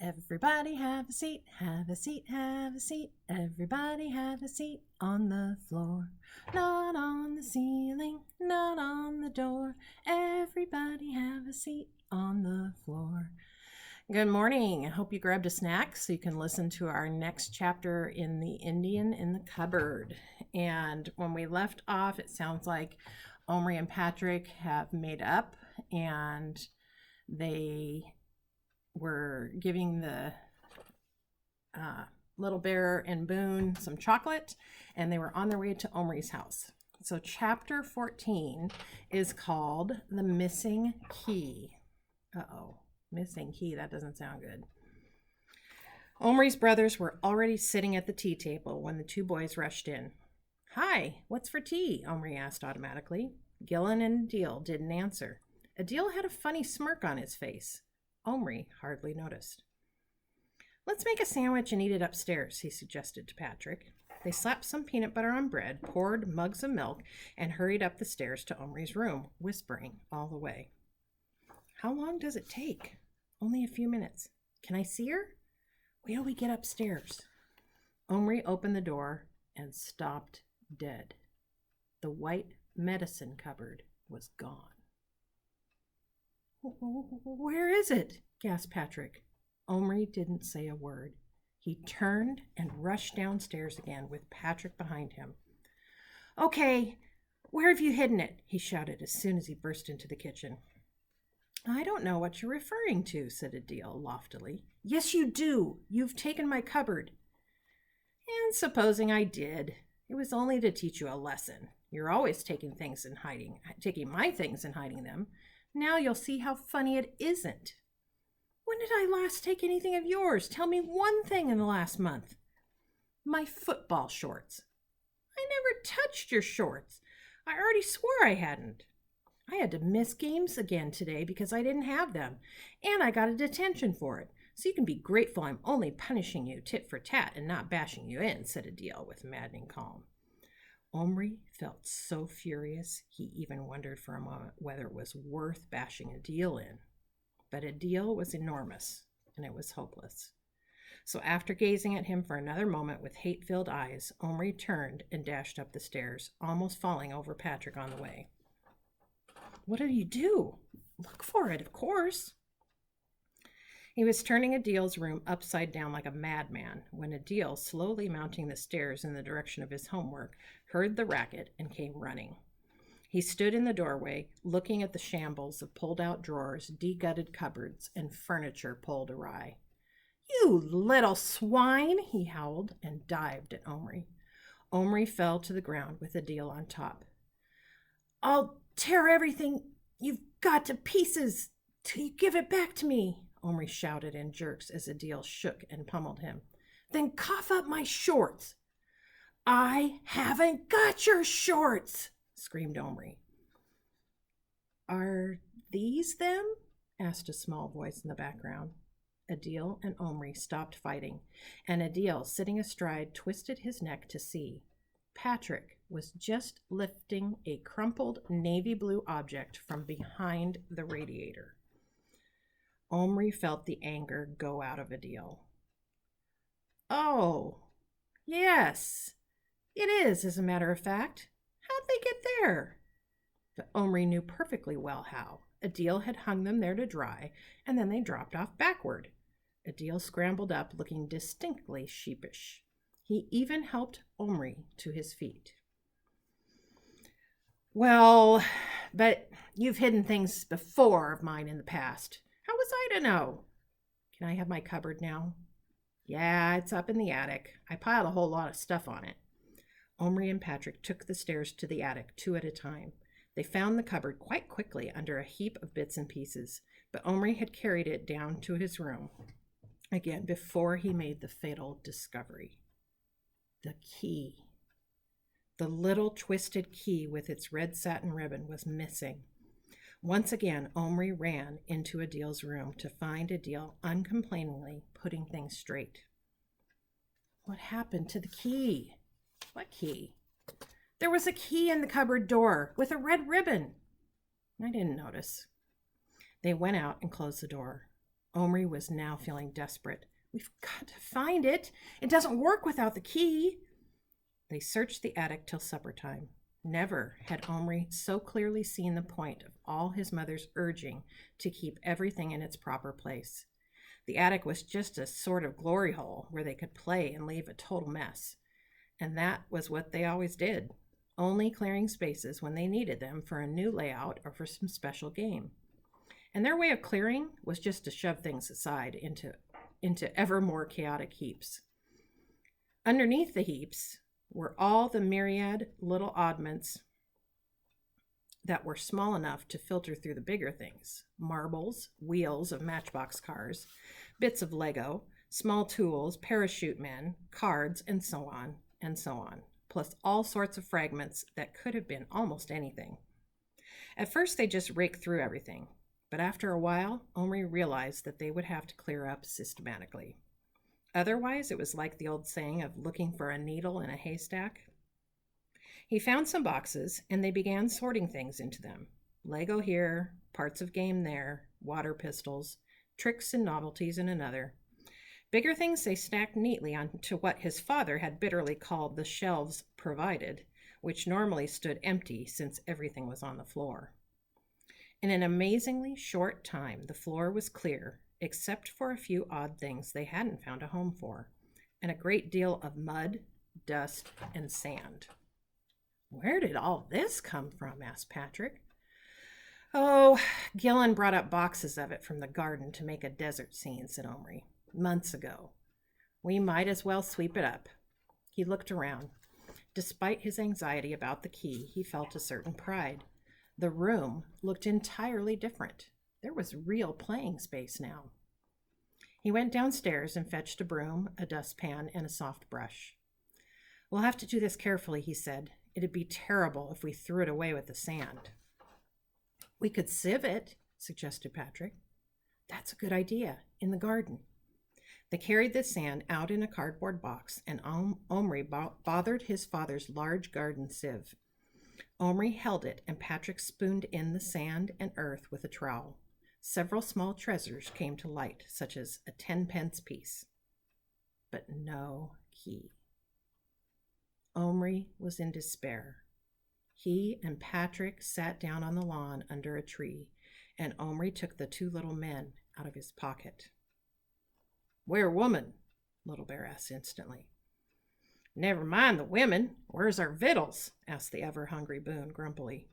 Everybody have a seat, have a seat, have a seat. Everybody have a seat on the floor. Not on the ceiling, not on the door. Everybody have a seat on the floor. Good morning. I hope you grabbed a snack so you can listen to our next chapter in The Indian in the Cupboard. And when we left off, it sounds like Omri and Patrick have made up and they were giving the little bear and Boone some chocolate, and they were on their way to Omri's house. So chapter 14 is called The Missing Key. Missing key, that doesn't sound good. Omri's brothers were already sitting at the tea table when the two boys rushed in. Hi, what's for tea? Omri asked automatically. Gillen and Adil didn't answer. Adil had a funny smirk on his face. Omri hardly noticed. Let's make a sandwich and eat it upstairs, he suggested to Patrick. They slapped some peanut butter on bread, poured mugs of milk, and hurried up the stairs to Omri's room, whispering all the way. How long does it take? Only a few minutes. Can I see her? Wait till we get upstairs. Omri opened the door and stopped dead. The white medicine cupboard was gone. Where is it? Gasped Patrick. Omri didn't say a word. He turned and rushed downstairs again with Patrick behind him. Okay, where have you hidden it? He shouted as soon as he burst into the kitchen. I don't know what you're referring to, said Adil loftily. Yes, you do. You've taken my cupboard. And supposing I did, it was only to teach you a lesson. You're always taking my things and hiding them. Now you'll see how funny it isn't. When did I last take anything of yours? Tell me one thing in the last month. My football shorts. I never touched your shorts. I already swore I hadn't. I had to miss games again today because I didn't have them, and I got a detention for it. So you can be grateful I'm only punishing you tit for tat and not bashing you in, said Adil with maddening calm. Omri felt so furious he even wondered for a moment whether it was worth bashing Adil in. But Adil was enormous, and it was hopeless. So after gazing at him for another moment with hate-filled eyes, Omri turned and dashed up the stairs, almost falling over Patrick on the way. What did you do? Look for it, of course. He was turning Adil's room upside down like a madman when Adil, slowly mounting the stairs in the direction of his homework, heard the racket and came running. He stood in the doorway, looking at the shambles of pulled-out drawers, de-gutted cupboards, and furniture pulled awry. You little swine, he howled and dived at Omri. Omri fell to the ground with Adil on top. I'll tear everything you've got to pieces till you give it back to me, Omri shouted in jerks as Adil shook and pummeled him. Then cough up my shorts. I haven't got your shorts, screamed Omri. Are these them? Asked a small voice in the background. Adil and Omri stopped fighting, and Adil, sitting astride, twisted his neck to see. Patrick was just lifting a crumpled navy blue object from behind the radiator. Omri felt the anger go out of Adil. Oh, yes, it is, as a matter of fact. How'd they get there? But Omri knew perfectly well how. Adil had hung them there to dry, and then they dropped off backward. Adil scrambled up, looking distinctly sheepish. He even helped Omri to his feet. Well, but you've hidden things before of mine in the past. How was I to know? Can I have my cupboard now? Yeah, it's up in the attic. I piled a whole lot of stuff on it. Omri and Patrick took the stairs to the attic, two at a time. They found the cupboard quite quickly under a heap of bits and pieces, but Omri had carried it down to his room again before he made the fatal discovery. The key. The little twisted key with its red satin ribbon was missing. Once again, Omri ran into Adil's room to find Adil uncomplainingly putting things straight. What happened to the key? What key? There was a key in the cupboard door with a red ribbon. I didn't notice. They went out and closed the door. Omri was now feeling desperate. We've got to find it. It doesn't work without the key. They searched the attic till supper time. Never had Omri so clearly seen the point of all his mother's urging to keep everything in its proper place. The attic was just a sort of glory hole where they could play and leave a total mess. And that was what they always did, only clearing spaces when they needed them for a new layout or for some special game. And their way of clearing was just to shove things aside into ever more chaotic heaps. Underneath the heaps were all the myriad little oddments that were small enough to filter through the bigger things: marbles, wheels of matchbox cars, bits of Lego, small tools, parachute men, cards, and so on, plus all sorts of fragments that could have been almost anything. At first, they just raked through everything, but after a while, Omri realized that they would have to clear up systematically. Otherwise, it was like the old saying of looking for a needle in a haystack. He found some boxes, and they began sorting things into them. Lego here, parts of game there, water pistols, tricks and novelties in another. Bigger things they stacked neatly onto what his father had bitterly called the shelves provided, which normally stood empty since everything was on the floor. In an amazingly short time, the floor was clear, except for a few odd things they hadn't found a home for, and a great deal of mud, dust, and sand. "Where did all this come from?" asked Patrick. "Oh, Gillen brought up boxes of it from the garden to make a desert scene," said Omri. "Months ago. We might as well sweep it up." He looked around. Despite his anxiety about the key, he felt a certain pride. The room looked entirely different. There was real playing space now. He went downstairs and fetched a broom, a dustpan, and a soft brush. "We'll have to do this carefully," he said. "It'd be terrible if we threw it away with the sand." "We could sieve it," suggested Patrick. "That's a good idea, in the garden." They carried the sand out in a cardboard box, and Omri bothered his father's large garden sieve. Omri held it, and Patrick spooned in the sand and earth with a trowel. Several small treasures came to light, such as a 10-pence piece. But no key. Omri was in despair. He and Patrick sat down on the lawn under a tree, and Omri took the two little men out of his pocket. "Where, woman?" Little Bear asked instantly. "Never mind the women. Where's our victuals?" asked the ever-hungry Boone grumpily.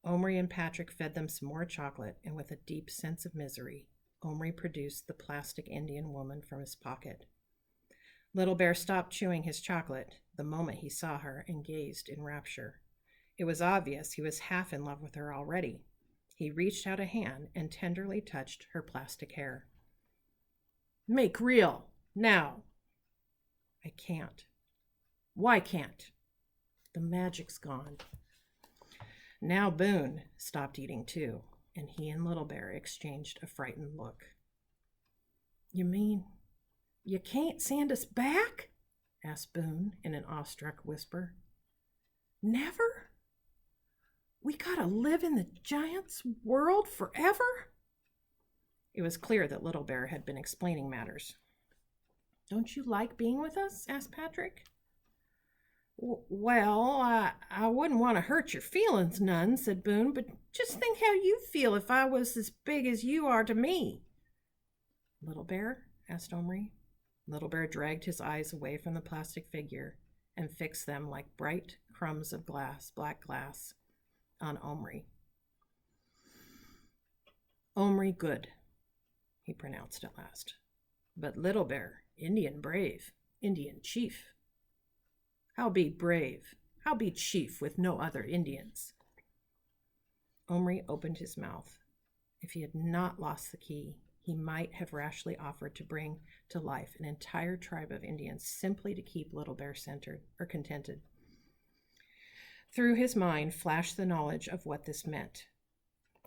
Omri and Patrick fed them some more chocolate, and with a deep sense of misery, Omri produced the plastic Indian woman from his pocket. Little Bear stopped chewing his chocolate the moment he saw her and gazed in rapture. It was obvious he was half in love with her already. He reached out a hand and tenderly touched her plastic hair. "Make real, now." "I can't." "Why can't?" "The magic's gone." Now Boone stopped eating too, and he and Little Bear exchanged a frightened look. "You mean you can't send us back?" asked Boone in an awestruck whisper. "Never? We gotta live in the giant's world forever?" It was clear that Little Bear had been explaining matters. "Don't you like being with us?" asked Patrick. "Well, I wouldn't want to hurt your feelings none," said Boone, "but just think how you'd feel if I was as big as you are to me." "Little Bear?" asked Omri. Little Bear dragged his eyes away from the plastic figure and fixed them like bright crumbs of black glass, on Omri. "Omri good," he pronounced at last. "But Little Bear, Indian brave, Indian chief." "How be brave? How be chief with no other Indians?" Omri opened his mouth. If he had not lost the key, he might have rashly offered to bring to life an entire tribe of Indians simply to keep Little Bear contented. Through his mind flashed the knowledge of what this meant.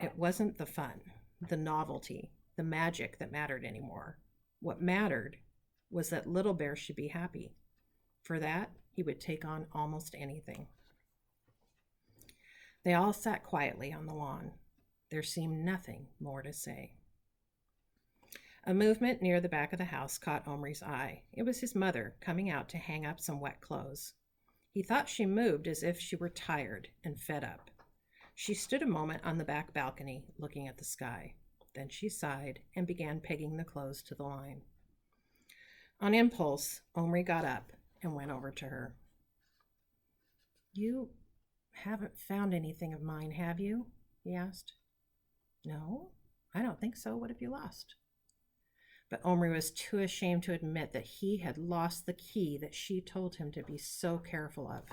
It wasn't the fun, the novelty, the magic that mattered anymore. What mattered was that Little Bear should be happy. For that, he would take on almost anything. They all sat quietly on the lawn. There seemed nothing more to say. A movement near the back of the house caught Omri's eye. It was his mother coming out to hang up some wet clothes. He thought she moved as if she were tired and fed up. She stood a moment on the back balcony, looking at the sky. Then she sighed and began pegging the clothes to the line. On impulse, Omri got up and went over to her. "You haven't found anything of mine, have you?" he asked. "No, I don't think so. What have you lost?" But Omri was too ashamed to admit that he had lost the key that she told him to be so careful of.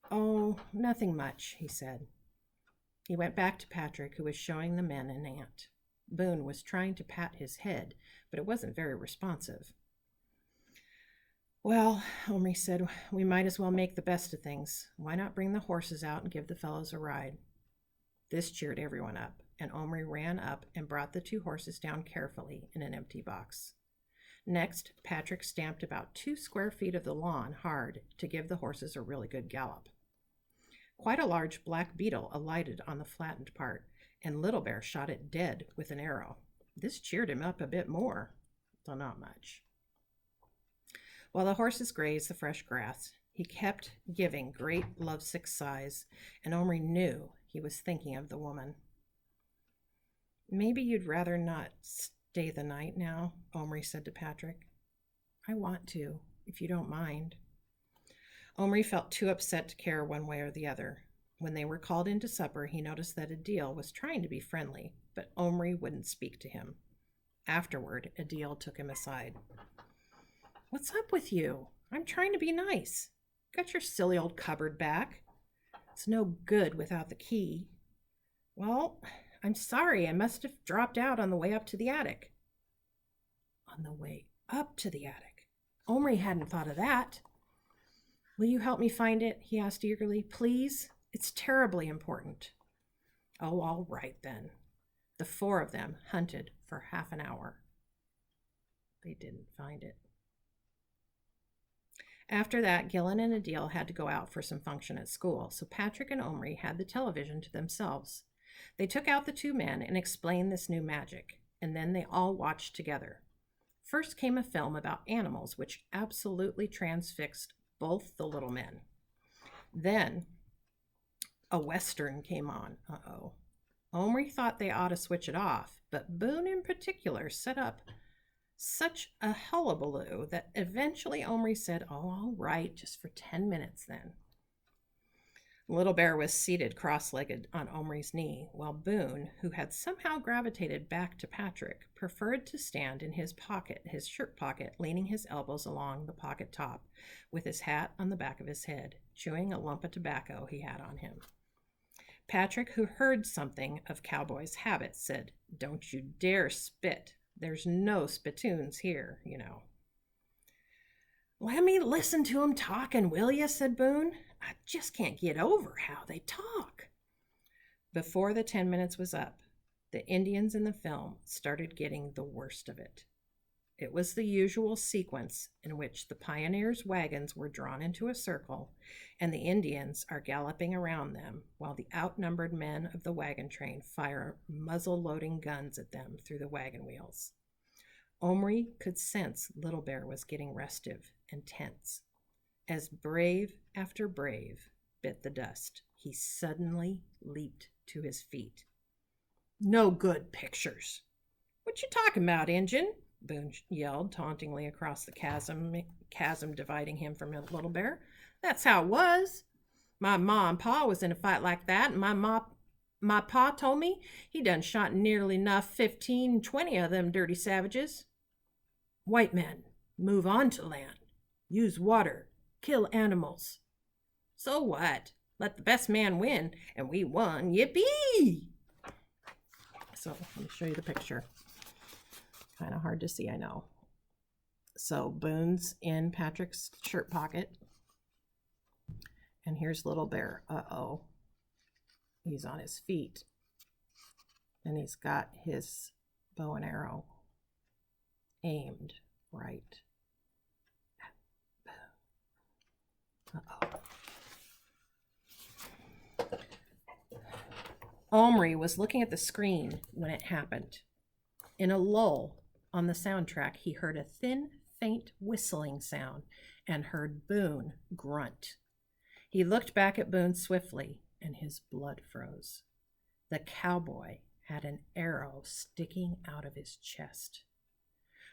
"Oh, nothing much," he said. He went back to Patrick, who was showing the men an ant. Boone was trying to pat his head, but it wasn't very responsive. "Well," Omri said, "we might as well make the best of things. Why not bring the horses out and give the fellows a ride?" This cheered everyone up, and Omri ran up and brought the 2 horses down carefully in an empty box. Next, Patrick stamped about 2 square feet of the lawn hard to give the horses a really good gallop. Quite a large black beetle alighted on the flattened part, and Little Bear shot it dead with an arrow. This cheered him up a bit more, though not much. While the horses grazed the fresh grass, he kept giving great lovesick sighs, and Omri knew he was thinking of the woman. "Maybe you'd rather not stay the night now," Omri said to Patrick. "I want to, if you don't mind." Omri felt too upset to care one way or the other. When they were called into supper, he noticed that Adil was trying to be friendly, but Omri wouldn't speak to him. Afterward, Adil took him aside. "What's up with you? I'm trying to be nice. Got your silly old cupboard back. It's no good without the key." "Well, I'm sorry. I must have dropped out on the way up to the attic." On the way up to the attic? Omri hadn't thought of that. "Will you help me find it?" he asked eagerly. "Please? It's terribly important." "Oh, all right then." The 4 of them hunted for half an hour. They didn't find it. After that, Gillen and Adil had to go out for some function at school, so Patrick and Omri had the television to themselves. They took out the 2 men and explained this new magic, and then they all watched together. First came a film about animals, which absolutely transfixed both the little men. Then a Western came on. Omri thought they ought to switch it off, but Boone in particular set up such a hullabaloo that eventually Omri said, "Oh, all right, just for 10 minutes then." Little Bear was seated cross-legged on Omri's knee, while Boone, who had somehow gravitated back to Patrick, preferred to stand in his shirt pocket, leaning his elbows along the pocket top, with his hat on the back of his head, chewing a lump of tobacco he had on him. Patrick, who heard something of Cowboy's habits, said, "Don't you dare spit. There's no spittoons here, you know." "Let me listen to 'em talking, will you?" said Boone. "I just can't get over how they talk." Before the 10 minutes was up, the Indians in the film started getting the worst of it. It was the usual sequence in which the pioneers' wagons were drawn into a circle, and the Indians are galloping around them, while the outnumbered men of the wagon train fire muzzle-loading guns at them through the wagon wheels. Omri could sense Little Bear was getting restive and tense. As brave after brave bit the dust, he suddenly leaped to his feet. "No good pictures." "What you talking about, Injun?" Boone yelled tauntingly across the chasm dividing him from Little Bear. "That's how it was. My ma and pa was in a fight like that, and my pa told me he done shot nearly enough 15-20 of them dirty savages. White men, move on to land, use water, kill animals. So what? Let the best man win, and we won. Yippee!" So let me show you the picture. Kind of hard to see, I know. So Boone's in Patrick's shirt pocket. And here's Little Bear. He's on his feet. And he's got his bow and arrow aimed right at Boone. Omri was looking at the screen when it happened. In a lull, On the soundtrack, he heard a thin, faint whistling sound and heard Boone grunt. He looked back at Boone swiftly, and his blood froze. The cowboy had an arrow sticking out of his chest.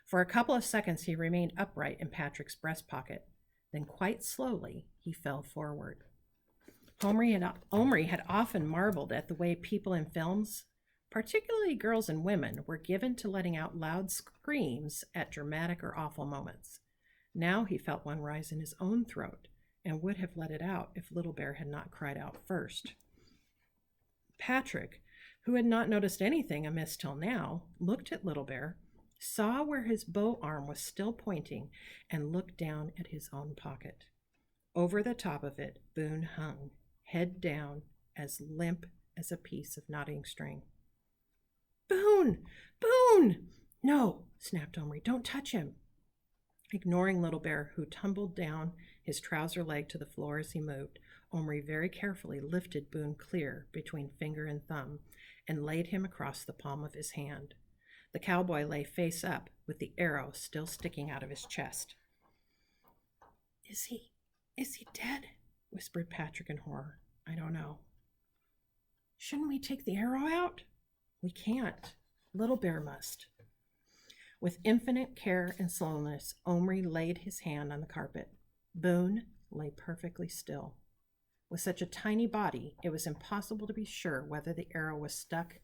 For a couple of seconds, he remained upright in Patrick's breast pocket. Then, quite slowly, he fell forward. Omri had often marveled at the way people in films, particularly girls and women, were given to letting out loud screams at dramatic or awful moments. Now he felt one rise in his own throat and would have let it out if Little Bear had not cried out first. Patrick, who had not noticed anything amiss till now, looked at Little Bear, saw where his bow arm was still pointing, and looked down at his own pocket. Over the top of it, Boone hung, head down, as limp as a piece of knotting string. "Boone! Boone!" "No," snapped Omri. "Don't touch him." Ignoring Little Bear, who tumbled down his trouser leg to the floor as he moved, Omri very carefully lifted Boone clear between finger and thumb and laid him across the palm of his hand. The cowboy lay face up with the arrow still sticking out of his chest. Is he dead?" whispered Patrick in horror. "I don't know." "Shouldn't we take the arrow out?" "We can't. Little Bear must." With infinite care and slowness, Omri laid his hand on the carpet. Boone lay perfectly still. With such a tiny body, it was impossible to be sure whether the arrow was stuck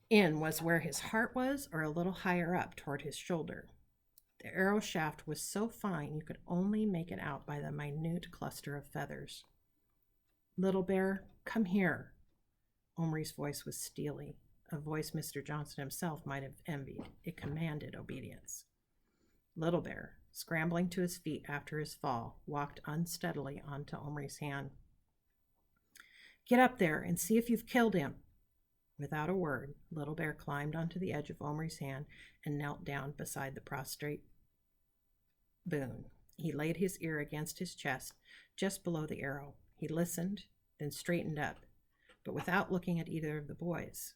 in was where his heart was or a little higher up toward his shoulder. The arrow shaft was so fine you could only make it out by the minute cluster of feathers. "Little Bear, come here." Omri's voice was steely, a voice Mr. Johnson himself might have envied. It commanded obedience. Little Bear, scrambling to his feet after his fall, walked unsteadily onto Omri's hand. "Get up there and see if you've killed him." Without a word, Little Bear climbed onto the edge of Omri's hand and knelt down beside the prostrate Boone. He laid his ear against his chest, just below the arrow. He listened, then straightened up, but without looking at either of the boys.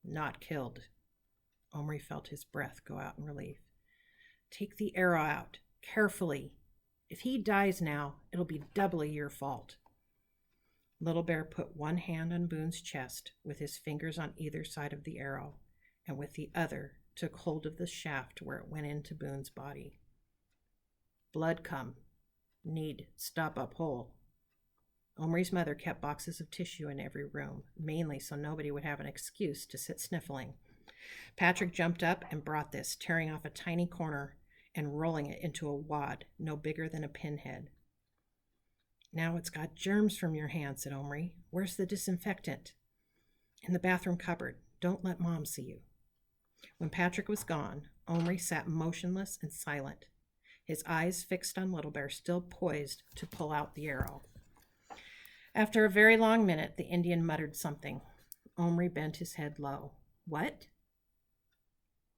"Not killed." Omri felt his breath go out in relief. "Take the arrow out, carefully. If he dies now, it'll be doubly your fault." Little Bear put one hand on Boone's chest with his fingers on either side of the arrow, and with the other took hold of the shaft where it went into Boone's body. "Blood come. Need stop up hole." Omri's mother kept boxes of tissue in every room, mainly so nobody would have an excuse to sit sniffling. Patrick jumped up and brought this, tearing off a tiny corner and rolling it into a wad no bigger than a pinhead. "Now it's got germs from your hand," said Omri. "Where's the disinfectant?" "In the bathroom cupboard. Don't let Mom see you." When Patrick was gone, Omri sat motionless and silent, his eyes fixed on Little Bear, still poised to pull out the arrow. After a very long minute, the Indian muttered something. Omri bent his head low. "What?"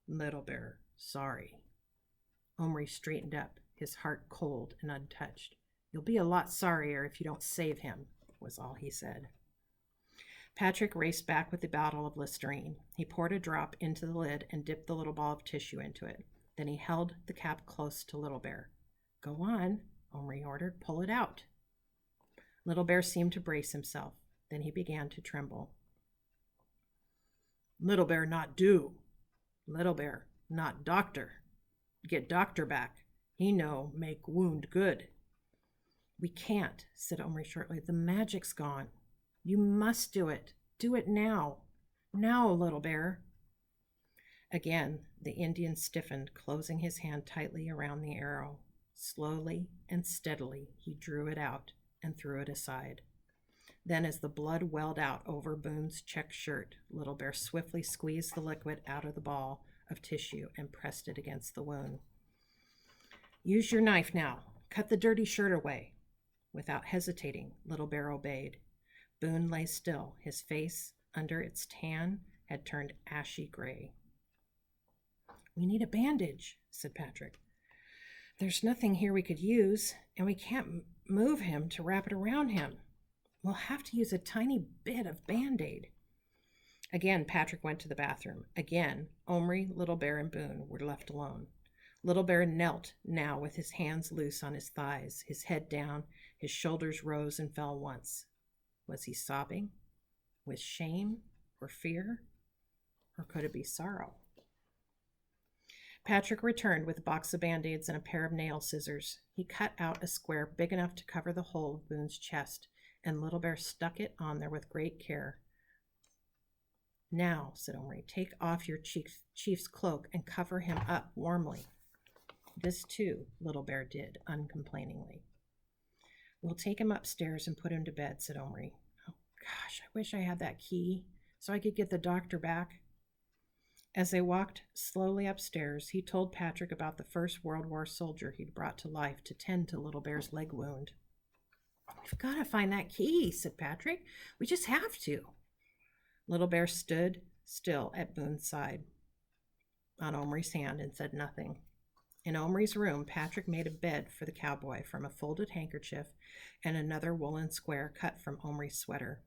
"Little Bear, sorry." Omri straightened up, his heart cold and untouched. "You'll be a lot sorrier if you don't save him," was all he said. Patrick raced back with the bottle of Listerine. He poured a drop into the lid and dipped the little ball of tissue into it. Then he held the cap close to Little Bear. "Go on," Omri ordered. "Pull it out." Little Bear seemed to brace himself. Then he began to tremble. "Little Bear not do. Little Bear not doctor. Get doctor back. He know make wound good." "We can't," said Omri shortly. "The magic's gone. You must do it. Do it now. Now, Little Bear." Again, the Indian stiffened, closing his hand tightly around the arrow. Slowly and steadily, he drew it out and threw it aside. Then, as the blood welled out over Boone's check shirt, Little Bear swiftly squeezed the liquid out of the ball of tissue and pressed it against the wound. "Use your knife now. Cut the dirty shirt away." Without hesitating, Little Bear obeyed. Boone lay still. His face, under its tan, had turned ashy gray. "We need a bandage," said Patrick. "There's nothing here we could use, and we can't move him to wrap it around him. We'll have to use a tiny bit of Band-Aid." Again, Patrick went to the bathroom. Again, Omri, Little Bear, and Boone were left alone. Little Bear knelt now with his hands loose on his thighs, his head down, his shoulders rose and fell once. Was he sobbing? With shame or fear? Or could it be sorrow? Patrick returned with a box of Band-Aids and a pair of nail scissors. He cut out a square big enough to cover the hole of Boone's chest, and Little Bear stuck it on there with great care. Now, said Omri, take off your chief's cloak and cover him up warmly. This, too, Little Bear did, uncomplainingly. We'll take him upstairs and put him to bed, said Omri. Oh, gosh, I wish I had that key so I could get the doctor back. As they walked slowly upstairs, he told Patrick about the First World War soldier he'd brought to life to tend to Little Bear's leg wound. We've got to find that key, said Patrick. We just have to. Little Bear stood still at Boone's side on Omri's hand and said nothing. In Omri's room, Patrick made a bed for the cowboy from a folded handkerchief and another woolen square cut from Omri's sweater.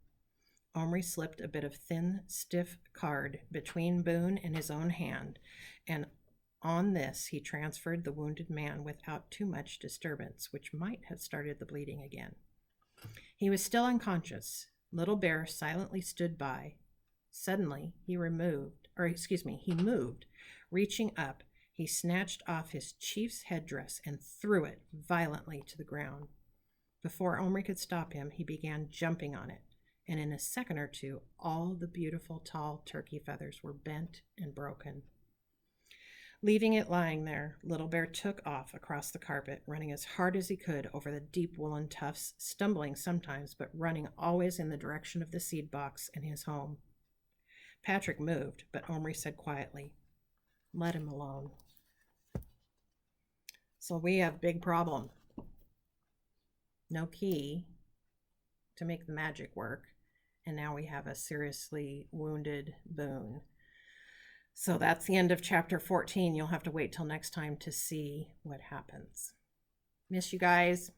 Omri slipped a bit of thin, stiff card between Boone and his own hand, and on this he transferred the wounded man without too much disturbance, which might have started the bleeding again. He was still unconscious. Little Bear silently stood by. Suddenly, he moved. Reaching up, he snatched off his chief's headdress and threw it violently to the ground. Before Omri could stop him, he began jumping on it, and in a second or two, all the beautiful tall turkey feathers were bent and broken. Leaving it lying there, Little Bear took off across the carpet, running as hard as he could over the deep woolen tufts, stumbling sometimes, but running always in the direction of the seed box and his home. Patrick moved, but Omri said quietly, "Let him alone." So we have a big problem. No key to make the magic work, and now we have a seriously wounded Boone. So that's the end of chapter 14. You'll have to wait till next time to see what happens. Miss you guys.